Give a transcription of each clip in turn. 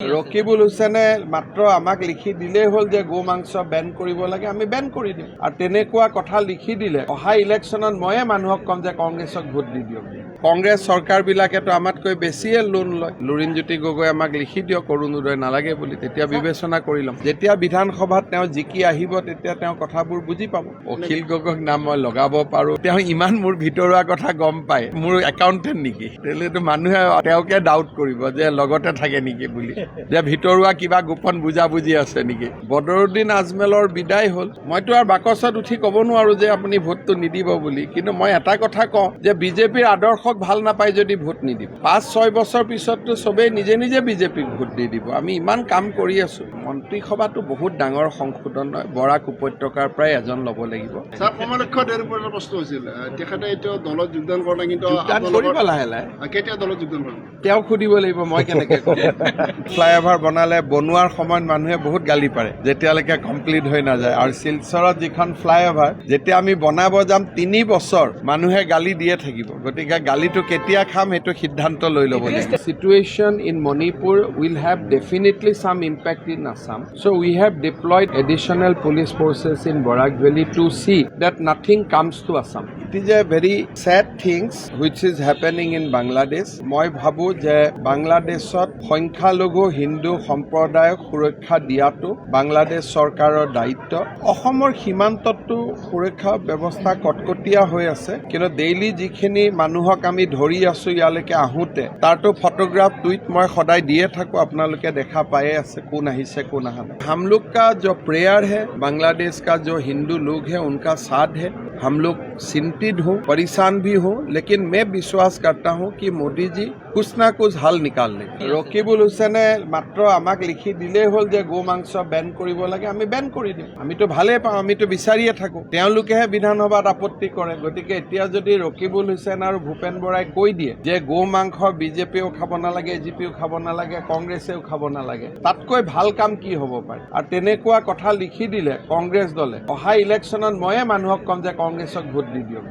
ৰকিবুল হুছেইনে মাত্ৰ আমাক লিখি দিলেই হ'ল যে গো মাংস বেন কৰিব লাগে, আমি বেন কৰি দিম। আৰু তেনেকুৱা কথা লিখি দিলে অহা ইলেকশ্যনত ময়ে মানুহক ক'ম যে কংগ্ৰেছক ভোট দি দিয়ক। কংগ্ৰেছ চৰকাৰবিলাকেতো আমাতকৈ বেছিয়ে লোন লয়। লুৰিণজ্যোতি গগৈ আমাক লিখি দিয়ক অৰুণোদয় নালাগে বুলি, তেতিয়া বিবেচনা কৰি ল'ম। যেতিয়া বিধানসভাত তেওঁ জিকি আহিব তেতিয়া তেওঁ কথাবোৰ বুজি পাব। অখিল গগৈক নাম মই লগাব পাৰোঁ, তেওঁ ইমান মোৰ ভিতৰুৱা কথা গম পায়। মোৰ একাউণ্টেণ্ট নেকি? তেতিয়াতো মানুহে তেওঁকে ডাউট কৰিব যে লগতে থাকে নেকি বুলি, যে ভিতৰুৱা কিবা গোপন বুজাবুজি আছে নেকি। বদৰুদ্দিন আজমেলৰ বিদায় হ'ল। মইতো আৰু বাকচত উঠি ক'ব নোৱাৰো যে আপুনি ভোটটো নিদিব বুলি, কিন্তু মই এটা কথা কওঁ যে বিজেপিৰ আদৰ্শক ভাল নাপায় যদি ভোট নিদিব। 5-6 বছৰ পিছততো চবেই নিজে নিজে বিজেপিক ভোট দি দিব। আমি ইমান কাম কৰি আছো। মন্ত্ৰীসভাটো বহুত ডাঙৰ সংশোধন হয়, বৰাক উপত্যকাৰ পৰাই এজন ল'ব লাগিব। কমলক্ষ দেউৰ প্ৰশ্ন হৈছিল, তেখেতে এতিয়া দলত যোগদান কৰা নাই, কিন্তু যোগদান কৰিব লাহে লাহে। কেতিয়া দলত যোগদান কৰিব? তেওঁক সুধিব লাগিব, মই কেনেকে ক'ম। ফ্লাইঅভাৰ বনোৱাৰ সময়ত মানুহে বহুত গালি পাৰে যেতিয়ালৈকে কমপ্লিট হৈ নাযায়। আৰু শিলচৰত যিখন ফ্লাইঅভাৰ যেতিয়া আমি বনাব যাম 3 বছৰ মানুহে গালি দিয়ে থাকিব। গতিকে গালিটো কেতিয়া খাম সেইটো সিদ্ধান্ত লৈ ল'ব লাগিব। Situation in Manipur will have definitely some impact in Assam. So we have deployed additional police forces in Barak Valley to see that nothing comes to Assam. It is a very sad things which is happening in Bangladesh. মই ভাবোঁ যে বাংলাদেশত সংখ্যালঘু হিন্দু সম্প্ৰদায়ক সুৰক্ষা দিয়াটো বাংলাদেশ চৰকাৰৰ দায়িত্ব। অসমৰ সীমান্ততো সুৰক্ষা ব্যৱস্থা কটকটীয়া হৈ আছে, কিন্তু ডেইলি যিখিনি মানুহক আমি ধৰি আছো ইয়ালৈকে আহোঁতে তাৰতো ফটোগ্ৰাফ টুইট মই সদায় দিয়ে থাকোঁ, আপোনালোকে দেখা পায়ে আছে কোন আহিছে কোন অহা নাই। हम लोग का जो प्रेयर है, बांग्लादेश का जो हिंदू लोग है उनका साथ है। हम लोग चिंतित हो, परेशान भी हो, लेकिन मैं विश्वास करता हूँ कि मोदी जी कुछ ना कुछ हल निकाल लेंगे। ৰকিবুল হুছেইনে মাত্ৰ আমাক লিখি দিলেই হ'ল যে গো মাংস বেন কৰিব লাগে, আমি বেন কৰি দিম। আমিতো ভালেই পাওঁ, আমিতো বিচাৰিয়ে থাকোঁ। তেওঁলোকেহে বিধানসভাত আপত্তি কৰে। গতিকে এতিয়া যদি ৰকিবুল হুছেইন আৰু ভূপেন বৰাই কৈ দিয়ে যে গো মাংস বিজেপিও খাব নালাগে, এজিপিও খাব নালাগে, কংগ্ৰেছেও খাব নালাগে, তাতকৈ ভাল কাম কি হ'ব পাৰে? আৰু তেনেকুৱা কথা লিখি দিলে কংগ্ৰেছ দলে অহা ইলেকশ্যনত ময়ে মানুহক ক'ম যে কংগ্ৰেছক ভোট দি দিয়ক।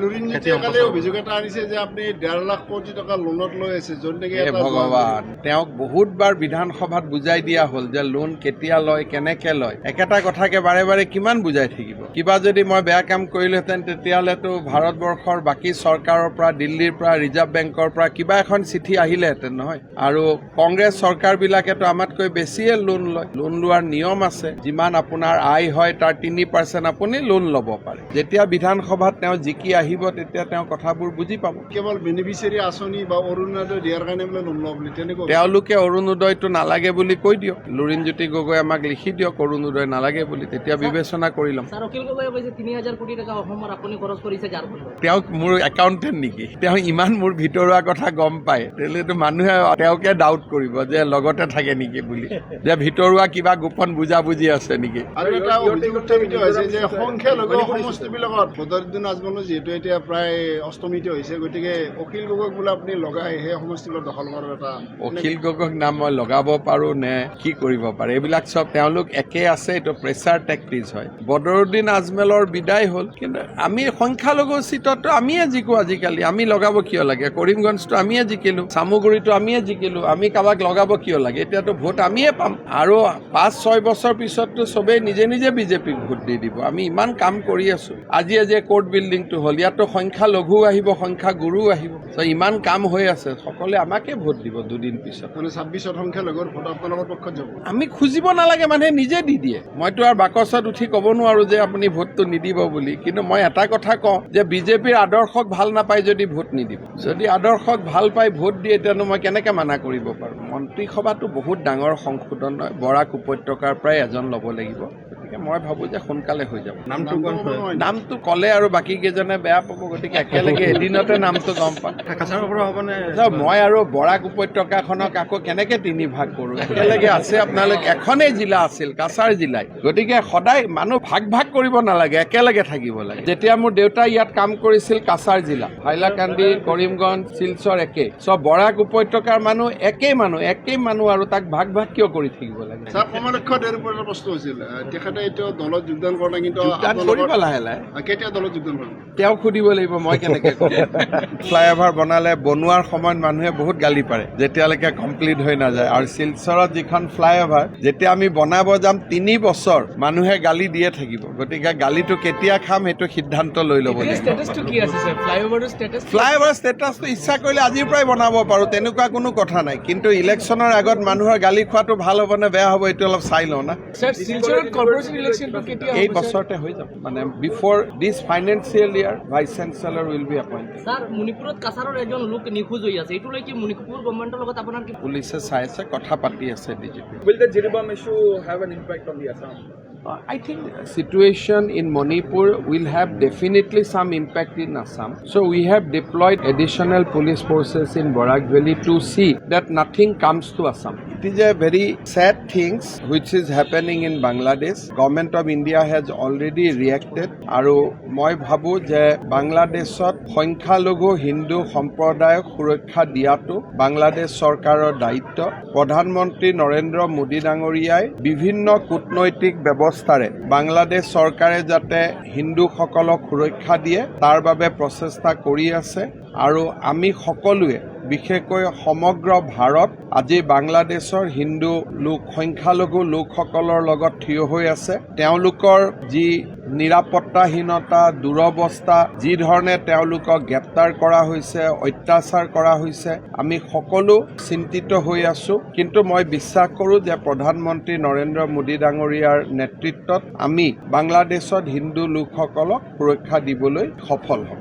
লুৰিণজ্যোতিয়ে কালি অভিযোগ এটা আনিছে যে আপুনি 1.5 লাখ কোটি টকা লোনত লৈ আছে, য'ত নেকি ভগৱান, তেওঁক বহুতবাৰ বিধানসভাত বুজাই দিয়া হ'ল যে লোন কেতিয়া লয়, কেনেকে লয়। একেটা কথাকে বাৰে বাৰে কিমান বুজাই থাকিব? কিবা যদি মই বেয়া কাম কৰিলোহেঁতেন তেতিয়াহ'লেতো ভাৰতবৰ্ষৰ বাকী চৰকাৰৰ পৰা, দিল্লীৰ পৰা, ৰিজাৰ্ভ বেংকৰ পৰা কিবা এখন চিঠি আহিলেহেঁতেন নহয়। আৰু কংগ্ৰেছ চৰকাৰবিলাকেতো আমাতকৈ বেছিয়ে লোন লয়। লোন লোৱাৰ নিয়ম আছে, যিমান আপোনাৰ আয় হয় তাৰ 3% আপুনি লোন ল'ব পাৰে। যেতিয়া বিধানসভাত তেওঁ জিকি আহিব তেতিয়া তেওঁ কথাবোৰ বুজি পাব। কেৱল বেনিফিচিয়াৰী আঁচনি বা অৰুণোদয় দিয়াৰ কাৰণে বোলে লোন লওঁ বুলি তেনেকুৱা তেওঁলোকে অৰুণোদয়টো নালাগে বুলি কৈ দিয়ক। লুৰিণজ্যোতি গগৈ আমাক লিখি দিয়ক অৰুণোদয় নালাগে বুলি, তেতিয়া বিবেচনা কৰি ল'ম। অখিল গগৈয়ে কৈছে 3000 কোটি টকা অসমৰ আপুনি খৰচ কৰিছে যাৰ ফলত। তেওঁক মোৰ একাউণ্টেণ্ট নেকি? তেওঁ ইমান মোৰ ভিতৰুৱা কথা গম পায়। তেতিয়াতো মানুহে তেওঁকে ডাউট কৰিব যে লগতে থাকে নেকি বুলি, যে ভিতৰুৱা কিবা গোপন বুজাবুজি আছে নেকি। আৰু এটা অভিযোগ উত্থাপিত হৈছে যে সংখ্যালঘু সমষ্টিবিলাকত বদৰুদ্দিন আজমলো যিহেতু এতিয়া প্ৰায় অষ্টমিত হৈছে, গতিকে অখিল গগৈক বোলে আপুনি লগাই সেই সমষ্টিবিলাক দখল কৰাৰ এটা। অখিল গগৈক নাম মই লগাব পাৰোঁ নে কি কৰিব পাৰে? এইবিলাক চব তেওঁলোক একে আছে, এইটো প্ৰেচাৰ টেকটিক্স হয়। বদৰুদ্দিন আজমেলৰ বিদায় হ'ল, কিন্তু আমি সংখ্যালঘু চিটতো আমিয়ে জিকো আজিকালি। আমি লগাব কিয় লাগে? কৰিমগঞ্জটো আমিয়ে জিকিলোঁ, চামুগুৰিটো আমিয়ে জিকিলোঁ, আমি কাৰোবাক লগাব কিয় লাগে? এতিয়াতো ভোট আমিয়ে পাম। আৰু 5-6 বছৰ পিছততো চবেই নিজে নিজে বিজেপিক ভোট দি দিব। আমি ইমান কাম কৰি আছো। আজি কোৰ্ট বিল্ডিংটো হ'ল, ইয়াতো সংখ্যালঘু আহিব, সংখ্যাগুৰু আহিব। ইমান কাম হৈ আছে, সকলোৱে আমাকে ভোট দিব 2 দিন পিছত। 26ত সংখ্যালঘুৰ ভোট আপোনালোকৰ পক্ষত যাব। আমি খুজিব নালাগে, মানুহে নিজে দি দিয়ে। মইতো আৰু বাকচত উঠি ক'ব নোৱাৰো যে আপুনি ভোটটো নিদিব বুলি, কিন্তু মই এটা কথা কওঁ যে বিজেপিৰ আদৰ্শক ভাল নাপায় যদি ভোট নিদিব। যদি আদৰ্শক ভাল পাই ভোট দিয়ে তেতিয়ানো মই কেনেকে মানা কৰিব পাৰোঁ? মন্ত্ৰীসভাটো বহুত ডাঙৰ সংশোধন হয়, বৰাক উপত্যকাৰ পৰাই এজন ল'ব লাগিব। গতিকে মই ভাবোঁ যে সোনকালে হৈ যাব। নামটো ক'লে আৰু বাকী কেইজনে বেয়া পাব, গতিকে একেলগে এদিনতে নামটো গম পাম। মই আৰু বৰাক উপত্যকাখনক আকৌ কেনেকে 3 ভাগ কৰোঁ? একেলগে আছে, আপোনালোক এখনেই জিলা আছিল, কাছাৰ জিলাই। গতিকে সদায় মানুহ ভাগ ভাগ কৰিব নালাগে, একেলগে থাকিব লাগে। যেতিয়া মোৰ দেউতাই ইয়াত কাম কৰিছিল কাছাৰ জিলা, হাইলাকান্দি, কৰিমগঞ্জ, শিলচৰ একে, চব বৰাক উপত্যকাৰ মানুহ একেই মানুহ আৰু তাক ভাগ ভাগ কিয় কৰি থাকিব লাগে? কমলক্ষ দেউৰ প্ৰশ্ন হৈছিল, তেখেতে ইতিমধ্যে এইটো দলত যোগদান কৰা নাই, কিন্তু যোগদান কৰিব লাহে লাহে। কেতিয়া দলত যোগদান কৰিব? তেওঁক সুধিব লাগিব, মই কেনেকৈ ক'ম। ফ্লাইঅভাৰ বনালে বনোৱাৰ সময়ত মানুহে বহুত গালি পাৰে যেতিয়ালৈকে কমপ্লিট হৈ নাযায়, আৰু শিলচৰত যিখন ফ্লাইঅভাৰ যেতিয়া আমি বনাব যাম 3 বছৰ মানুহে গালি দিয়ে থাকিব, গতিকে গালিটো কেতিয়া খাম সেইটো সিদ্ধান্ত লৈ ল'ব লাগিব। ফ্লাইঅভাৰ ষ্টেটাছটো ইচ্ছা কৰিলে আজিৰ পৰাই বনাব পাৰোঁ, তেনেকুৱা কোনো কথা নাই, কিন্তু ইলেকশ্যনৰ আগত মানুহৰ গালি খোৱাটো ভাল হ'ব নে বেয়া হ'ব এইটো অলপ চাই লওঁ না। এই বছৰতে হৈ যাব, মানে before this financial year vice chancellor will be appointed. Sir মণিপুৰত কাছাৰৰ এজন লোক নিখোঁজ হৈ আছে, এইটো লৈ কি মণিপুৰ গভৰ্ণমেণ্টৰ লগত আপোনাৰ কি? পুলিচে চাই আছে, কথা পাতি আছে DGP. Will the Jiribam issue have an impact on the Assam? I think situation in Manipur will have definitely some impact in Assam. So we have deployed additional police forces in Barak Valley to see that nothing comes to Assam. It is a very sad things which is happening in Bangladesh. Government of India has already reacted. Aru moi bhabu je Bangladeshot সংখ্যালঘু হিন্দু সম্প্ৰদায়ক সুৰক্ষা দিয়াটো বাংলাদেশ চৰকাৰৰ দায়িত্ব। প্ৰধানমন্ত্ৰী নৰেন্দ্ৰ মোদী ডাঙৰীয়াই বিভিন্ন কূটনৈতিক ব্যৱস্থাৰে বাংলাদেশ চৰকাৰে যাতে হিন্দুসকলক সুৰক্ষা দিয়ে তাৰ বাবে প্ৰচেষ্টা কৰি আছে, আৰু আমি সকলোৱে বিশেষকৈ সমগ্ৰ ভাৰত আজি বাংলাদেশৰ হিন্দু লোক সংখ্যালঘু লোকসকলৰ লগত থিয় হৈ আছে। তেওঁলোকৰ যি নিৰাপত্তাহীনতা, দুৰৱস্থা, যি ধৰণে তেওঁলোকক গ্ৰেপ্তাৰ কৰা হৈছে, অত্যাচাৰ কৰা হৈছে, আমি সকলো চিন্তিত হৈ আছোঁ। কিন্তু মই বিশ্বাস কৰোঁ যে প্ৰধানমন্ত্ৰী নৰেন্দ্ৰ মোদী ডাঙৰীয়াৰ নেতৃত্বত আমি বাংলাদেশত হিন্দু লোকসকলক সুৰক্ষা দিবলৈ সফল হ'ম।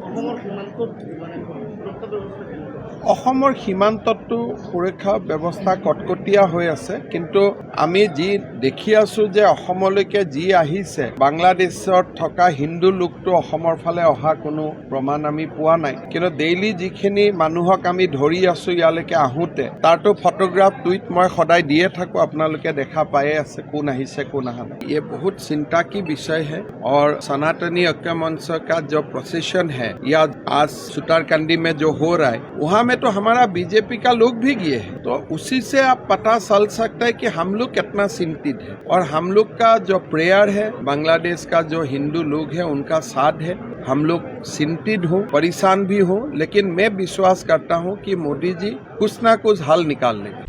অসমৰ সীমান্ততো সুৰক্ষা ব্যৱস্থা কটকটীয়া হৈ আছে, কিন্তু আমি যি দেখি আছোঁ যে অসমলৈকে যি আহিছে, বাংলাদেশত থকা হিন্দু লোকটো অসমৰ ফালে অহা কোনো প্ৰমাণ আমি পোৱা নাই। কিন্তু ডেইলি যিখিনি মানুহক আমি ধৰি আছোঁ ইয়ালৈকে আহোঁতে, তাৰতো ফটোগ্ৰাফ টুইট মই সদায় দিয়ে থাকোঁ, আপোনালোকে দেখা পায়ে আছে কোন আহিছে কোন অহা নাই। ये बहुत चिंता की विषय है, और सनातनी ऐक्य मंच का जो प्रोसेशन है या आज सुतारकंडी में जो हो रहा है, वहाँ में तो हमारा बीजेपी का लोग भी गए हैं, तो उसी से आप पता चल सकता है कि हम लोग कितना चिंतित है। और हम लोग का जो प्रेयर है, बांग्लादेश का जो हिंदू लोग हैं उनका साथ है। हम लोग चिंतित हो, परेशान भी हो, लेकिन मैं विश्वास करता हूँ कि मोदी जी कुछ ना कुछ हल निकाल लेंगे।